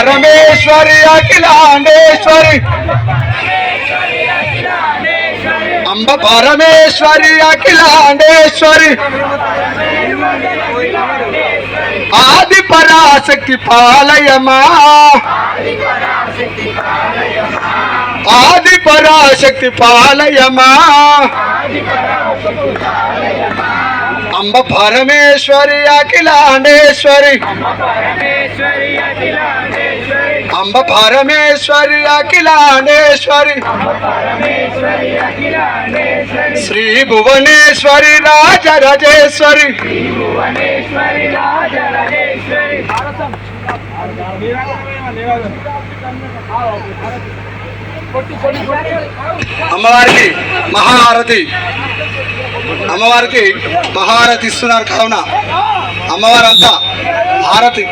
పరమేశ్వరి అఖిలాండేశ్వరి అంబ పరమేశ్వరి అఖిలాండేశ్వరి ఆది పరాశక్తి పాలయమా ఆది పరాశక్తి పాలయమా అంబ పరమేశ్వరి అఖిలాండేశ్వరి అంబ పరమేశ్వరి అఖిలాండేశ్వరి శ్రీ భువనేశ్వరి రాజరాజేశ్వరి అమ్మవారికి మహాహారతి అమ్మవారికి మహారతి ఇస్తున్నారు కావున అమ్మవారంతా హారతి